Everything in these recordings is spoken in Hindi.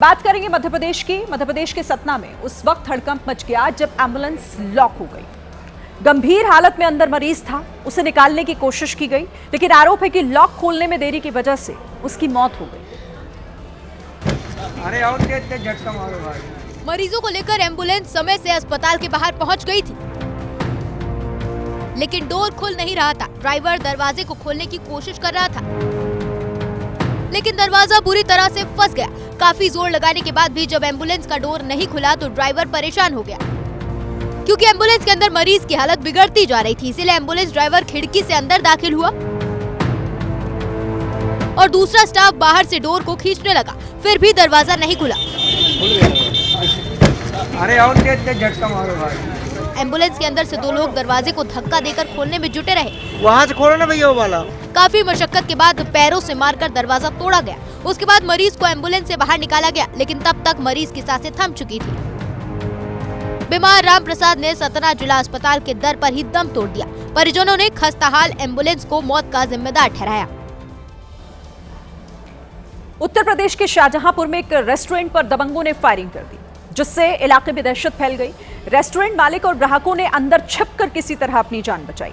बात करेंगे मध्य प्रदेश के सतना में उस वक्त हड़कंप मच गया जब एम्बुलेंस लॉक हो गई। गंभीर हालत में अंदर मरीज था, उसे निकालने की कोशिश की गई, लेकिन आरोप है कि लॉक खोलने में देरी की वजह से उसकी मौत हो गई। अरे और तेज झटका मारो भाई। मरीजों को लेकर एम्बुलेंस समय से अस्पताल के बाहर पहुंच गई थी, लेकिन डोर खुल नहीं रहा था। ड्राइवर दरवाजे को खोलने की कोशिश कर रहा था, लेकिन दरवाजा पूरी तरह से फंस गया। काफी जोर लगाने के बाद भी जब एम्बुलेंस का डोर नहीं खुला तो ड्राइवर परेशान हो गया, क्योंकि एम्बुलेंस के अंदर मरीज की हालत बिगड़ती जा रही थी। इसीलिए एम्बुलेंस ड्राइवर खिड़की से अंदर दाखिल हुआ और दूसरा स्टाफ बाहर से डोर को खींचने लगा, फिर भी दरवाजा नहीं खुला। अरे और तेज झटका मारो भाई। एम्बुलेंस के अंदर से दो लोग दरवाजे को धक्का देकर खोलने में जुटे रहे। वहाँ से खोलो ना भैया वो वाला। काफी मशक्कत के बाद पैरों से मारकर दरवाजा तोड़ा गया। उसके बाद मरीज को एम्बुलेंस से बाहर निकाला गया, लेकिन तब तक मरीज की सांसें थम चुकी थी। बीमार राम प्रसाद ने सतना जिला अस्पताल के दर पर ही दम तोड़ दिया। परिजनों ने खस्ताहाल एम्बुलेंस को मौत का जिम्मेदार ठहराया। उत्तर प्रदेश के शाहजहांपुर में एक रेस्टोरेंट पर दबंगों ने फायरिंग कर दी, जिससे इलाके में दहशत फैल गई। रेस्टोरेंट मालिक और ग्राहकों ने अंदर छिपकर किसी तरह अपनी जान बचाई।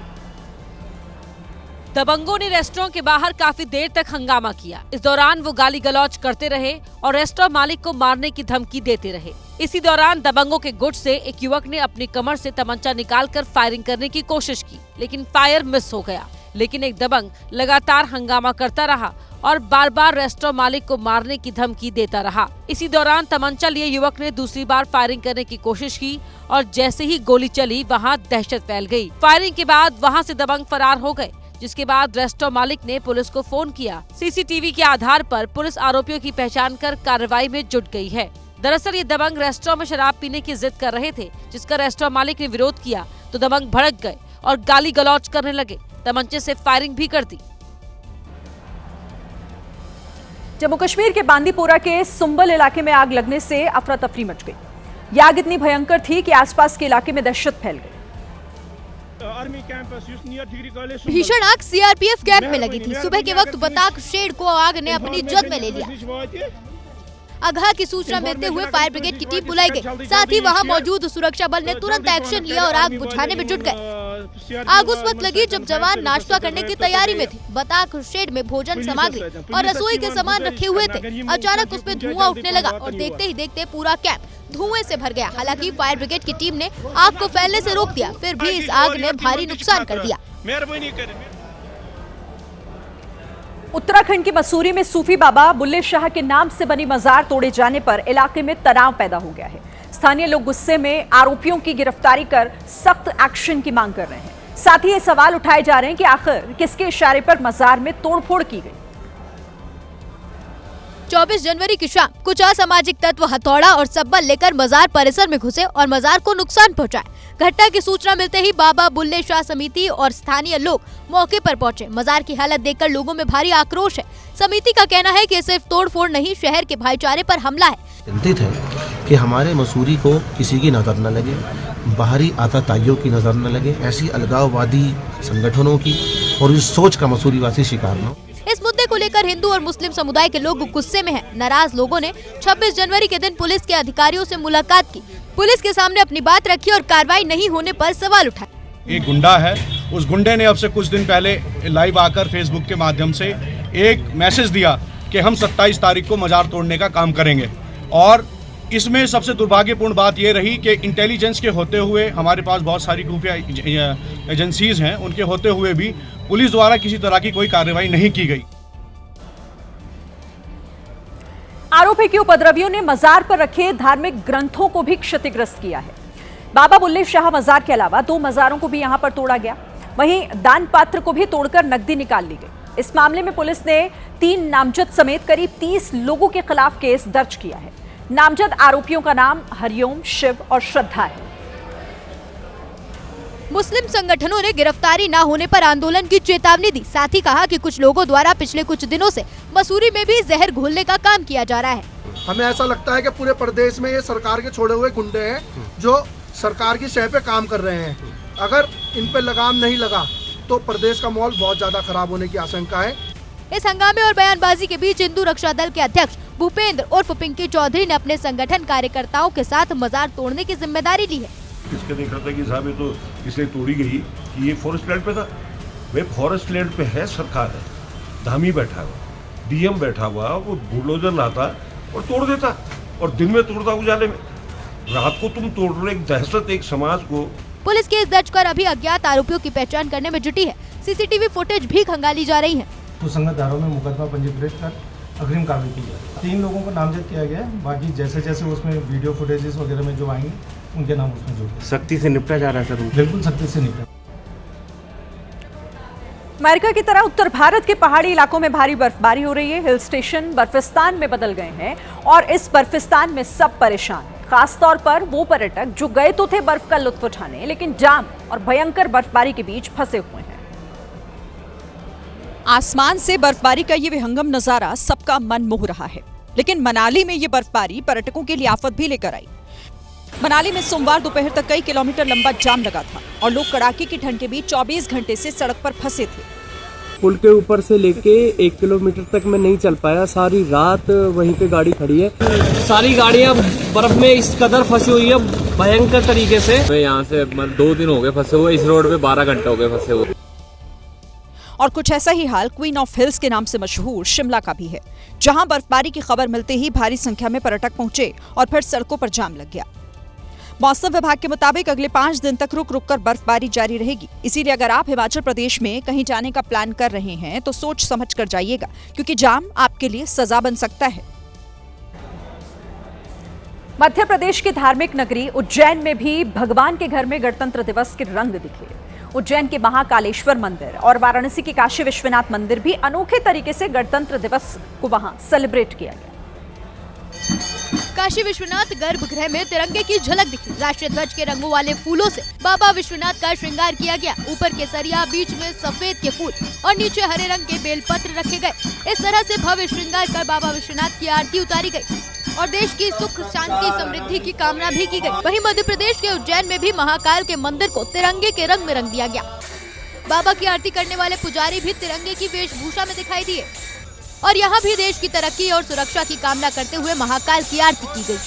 दबंगों ने रेस्टोरेंट के बाहर काफी देर तक हंगामा किया। इस दौरान वो गाली गलौज करते रहे और रेस्टोरेंट मालिक को मारने की धमकी देते रहे। इसी दौरान दबंगों के गुट से एक युवक ने अपनी कमर से तमंचा निकालकर फायरिंग करने की कोशिश की, लेकिन फायर मिस हो गया। लेकिन एक दबंग लगातार हंगामा करता रहा और बार बार रेस्टोरेंट मालिक को मारने की धमकी देता रहा। इसी दौरान तमंचा लिए युवक ने दूसरी बार फायरिंग करने की कोशिश की और जैसे ही गोली चली वहां दहशत फैल गई। फायरिंग के बाद वहां से दबंग फरार हो गए, जिसके बाद रेस्टोरेंट मालिक ने पुलिस को फोन किया। सीसीटीवी के आधार पर पुलिस आरोपियों की पहचान कर कार्रवाई में जुट गई है। दरअसल ये दबंग रेस्टोरेंट में शराब पीने की जिद कर रहे थे, जिसका रेस्टोरेंट मालिक ने विरोध किया तो दबंग भड़क गए और गाली गलौज करने लगे। तमंचे से फायरिंग भी कर दी। जम्मू कश्मीर के बांदीपोरा के सुंबल इलाके में आग लगने से अफरा तफरी मच गई। ये आग इतनी भयंकर थी कि आसपास के इलाके में दहशत फैल गई। भीषण आग सीआरपीएफ कैंप में लगी थी। सुबह के वक्त बताक शेड को आग ने अपनी जद में ले लिया। अगहा की सूचना मिलते हुए फायर ब्रिगेड की टीम बुलाई गई। साथ ही वहां मौजूद सुरक्षा बल ने तुरंत एक्शन लिया और आग बुझाने में जुट गए। आग उस वक्त लगी जब जवान नाश्ता करने की तैयारी में थे। बताक शेड में भोजन सामग्री और रसोई के सामान रखे हुए थे। अचानक उसमें धुआं उठने लगा और देखते ही देखते पूरा कैंप धुएं से भर गया। हालांकि फायर ब्रिगेड की टीम ने आग को फैलने से रोक दिया, फिर भी इस आग ने भारी नुकसान कर दिया। उत्तराखंड के मसूरी में सूफी बाबा बुल्ले शाह के नाम से बनी मजार तोड़े जाने पर इलाके में तनाव पैदा हो गया है। स्थानीय लोग गुस्से में आरोपियों की गिरफ्तारी कर सख्त एक्शन की मांग कर रहे हैं। साथ ही ये सवाल उठाए जा रहे हैं कि आखिर किसके इशारे पर मजार में तोड़फोड़ की गई। 24 जनवरी की शाम कुछ असामाजिक तत्व हथौड़ा और सब्बल लेकर मजार परिसर में घुसे और मजार को नुकसान पहुंचाए। घटना की सूचना मिलते ही बाबा बुल्ले शाह समिति और स्थानीय लोग मौके पर पहुंचे। मजार की हालत देखकर लोगों में भारी आक्रोश है। समिति का कहना है कि सिर्फ तोड़फोड़ नहीं, शहर के भाईचारे पर हमला है। चिंतित है कि हमारे मसूरी को किसी की नजर न लगे, बाहरी आतताइयों की नजर न लगे, ऐसी अलगाववादी संगठनों की और इस सोच का मसूरी वासी शिकार न हो। इस मुद्दे को लेकर हिंदू और मुस्लिम समुदाय के लोग गुस्से में हैं। नाराज लोगों ने 26 जनवरी के दिन पुलिस के अधिकारियों से मुलाकात की, पुलिस के सामने अपनी बात रखी और कार्रवाई नहीं होने पर सवाल उठाए। एक गुंडा है, उस गुंडे ने अब से कुछ दिन पहले लाइव आकर फेसबुक के माध्यम से एक मैसेज दिया कि हम 27 तारीख को मजार तोड़ने का काम करेंगे। और इसमें सबसे दुर्भाग्यपूर्ण बात यह रही कि इंटेलिजेंस के होते हुए, हमारे पास बहुत सारी खुफिया एजेंसीज हैं, उनके होते हुए भी पुलिस द्वारा किसी तरह की कोई कार्रवाई नहीं की गई। आरोप है कि उपद्रवियों ने मजार पर रखे धार्मिक ग्रंथों को भी क्षतिग्रस्त किया है। बाबा बुल्ले शाह मजार के अलावा 2 मजारों को भी यहां पर तोड़ा गया। वहीं दान पात्र को भी तोड़कर नकदी निकाल ली गई। इस मामले में पुलिस ने 3 नामजद समेत करीब 30 लोगों के खिलाफ केस दर्ज किया है। नामजद आरोपियों का नाम हरिओम, शिव और श्रद्धा है। मुस्लिम संगठनों ने गिरफ्तारी न होने पर आंदोलन की चेतावनी दी। साथ ही कहा कि कुछ लोगों द्वारा पिछले कुछ दिनों से मसूरी में भी जहर घोलने का काम किया जा रहा है। हमें ऐसा लगता है कि पूरे प्रदेश में ये सरकार के छोड़े हुए गुंडे हैं जो सरकार की शह पे काम कर रहे हैं। अगर इन पे लगाम नहीं लगा तो प्रदेश का माहौल बहुत ज्यादा खराब होने की आशंका है। इस हंगामे और बयानबाजी के बीच हिंदू रक्षा दल के अध्यक्ष भूपेंद्र उर्फ पिंकी चौधरी ने अपने संगठन कार्यकर्ताओं के साथ मजार तोड़ने की जिम्मेदारी ली है। किसके नहीं करता कि साहब ये तो इसलिए तोड़ी गई कि ये फॉरेस्ट लैंड पे था। वे फॉरेस्ट लैंड पे है, सरकार है, धामी बैठा हुआ, डीएम बैठा हुआ, वो बुलडोजर लाता और तोड़ देता, और दिन में तोड़ता उजाले में, रात को तुम तोड़ रहे। एक दहशत, एक समाज को। पुलिस केस दर्ज कर अभी अज्ञात आरोपियों की पहचान करने में जुटी है। सीसीटीवी फुटेज भी खंगाली जा रही है। सुसंगत धाराओं में मुकदमा पंजीकृत कर अग्रिम कार्रवाई की जाए। 3 लोगों को नामजद किया गया है, बाकी जैसे जैसे उसमें वीडियो फुटेजेस वगैरह में जो आएंगे उनके नाम उसमें जोड़ेंगे। सख्ती से निपटा जा रहा है सर। बिल्कुल सख्ती से निपटा। अमेरिका की तरह उत्तर भारत के पहाड़ी इलाकों में भारी बर्फबारी हो रही है। हिल स्टेशन बर्फिस्तान में बदल गए हैं और इस बर्फिस्तान में सब परेशान हैं। खासतौर पर वो पर्यटक जो गए तो थे बर्फ का लुत्फ उठाने, लेकिन जाम और भयंकर बर्फबारी के बीच फंसे हुए हैं। आसमान से बर्फबारी का ये विहंगम नजारा सबका मन मोह रहा है, लेकिन मनाली में ये बर्फबारी पर्यटकों के लिए आफत भी लेकर आई। मनाली में सोमवार दोपहर तक कई किलोमीटर लंबा जाम लगा था और लोग कड़ाके की ठंड के बीच 24 घंटे से सड़क पर फंसे थे। पुल के ऊपर से लेके 1 किलोमीटर तक मैं नहीं चल पाया, सारी रात वहीं पे गाड़ी खड़ी है। सारी गाड़ियां बर्फ में इस कदर फंसी हुई है भयंकर तरीके से। मैं यहाँ से 2 दिन हो गए फंसे हुए, इस रोड पे 12 घंटे हो गए फंसे हुए। और कुछ ऐसा ही हाल क्वीन ऑफ हिल्स के नाम से मशहूर शिमला का भी है, जहां बर्फबारी की खबर मिलते ही भारी संख्या में पर्यटक पहुंचे और फिर सड़कों पर जाम लग गया। मौसम विभाग के मुताबिक अगले 5 दिन तक रुक रुक कर बर्फबारी जारी रहेगी। इसीलिए अगर आप हिमाचल प्रदेश में कहीं जाने का प्लान कर रहे हैं तो सोच समझ कर जाइएगा, क्योंकि जाम आपके लिए सजा बन सकता है। मध्य प्रदेश की धार्मिक नगरी उज्जैन में भी भगवान के घर में गणतंत्र दिवस के रंग दिखे। उज्जैन के महाकालेश्वर मंदिर और वाराणसी के काशी विश्वनाथ मंदिर भी अनोखे तरीके से गणतंत्र दिवस को वहां सेलिब्रेट किया गया। काशी विश्वनाथ गर्भगृह में तिरंगे की झलक दिखी। राष्ट्रीय ध्वज के रंगों वाले फूलों से बाबा विश्वनाथ का श्रृंगार किया गया। ऊपर केसरिया, बीच में सफेद के फूल और नीचे हरे रंग के बेलपत्र रखे गए। इस तरह से भव्य श्रृंगार कर बाबा विश्वनाथ की आरती उतारी गई और देश की सुख, शांति, समृद्धि की कामना भी की गई। वहीं मध्य प्रदेश के उज्जैन में भी महाकाल के मंदिर को तिरंगे के रंग में रंग दिया गया। बाबा की आरती करने वाले पुजारी भी तिरंगे की वेशभूषा में दिखाई दिए और यहाँ भी देश की तरक्की और सुरक्षा की कामना करते हुए महाकाल की आरती की गई।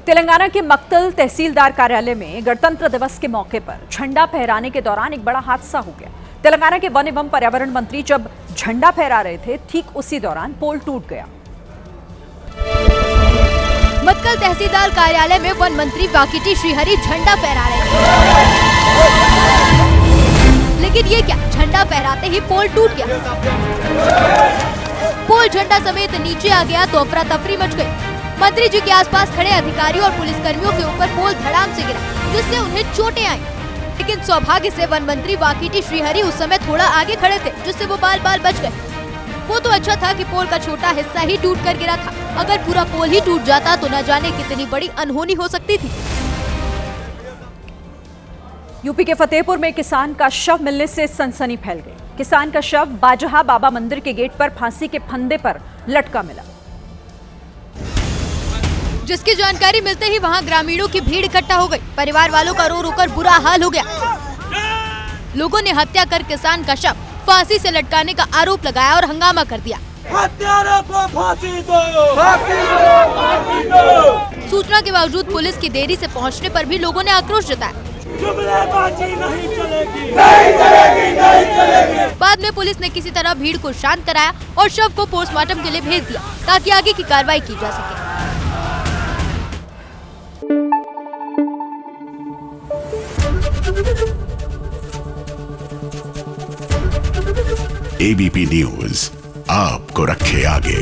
तेलंगाना के मक्तल तहसीलदार कार्यालय में गणतंत्र दिवस के मौके पर झंडा फहराने के दौरान एक बड़ा हादसा हो गया। तेलंगाना के वन एवं पर्यावरण मंत्री जब झंडा फहरा रहे थे, ठीक उसी दौरान पोल टूट गया। मक्कल तहसीलदार कार्यालय में वन मंत्री वाकिटी श्रीहरि झंडा फहरा रहे थे, लेकिन ये क्या, झंडा फहराते ही पोल टूट गया। पोल झंडा समेत नीचे आ गया तो अफरा तफरी मच गई। मंत्री जी के आसपास खड़े अधिकारियों और पुलिसकर्मियों के ऊपर पोल धड़ाम से गिरा, जिससे उन्हें चोटें आई। लेकिन सौभाग्य से वन मंत्री वाकिटी श्रीहरि उस समय थोड़ा आगे खड़े थे, जिससे वो बाल बाल बच गए। वो तो अच्छा था कि पोल का छोटा हिस्सा ही टूट कर गिरा था। अगर पूरा पोल ही टूट जाता तो न जाने कितनी बड़ी अनहोनी हो सकती थी। यूपी के फतेहपुर में किसान का शव मिलने से सनसनी फैल गई। किसान का शव बाजहा बाबा मंदिर के गेट पर फांसी के फंदे पर लटका मिला, जिसकी जानकारी मिलते ही वहां ग्रामीणों की भीड़ इकट्ठा हो गई। परिवार वालों का रो रो कर बुरा हाल हो गया। लोगों ने हत्या कर किसान का शव फांसी से लटकाने का आरोप लगाया और हंगामा कर दिया। हत्यारों को फांसी दो, फांसी दो, फांसी दो। सूचना के बावजूद पुलिस की देरी से पहुंचने पर भी लोगों ने आक्रोश जताया। जुमलेबाजी नहीं चलेगी, नहीं चलेगी, नहीं चलेगी। बाद में पुलिस ने किसी तरह भीड़ को शांत कराया और शव को पोस्टमार्टम के लिए भेज दिया, ताकि आगे की कार्रवाई की जा सके। एबीपी न्यूज आपको रखे आगे।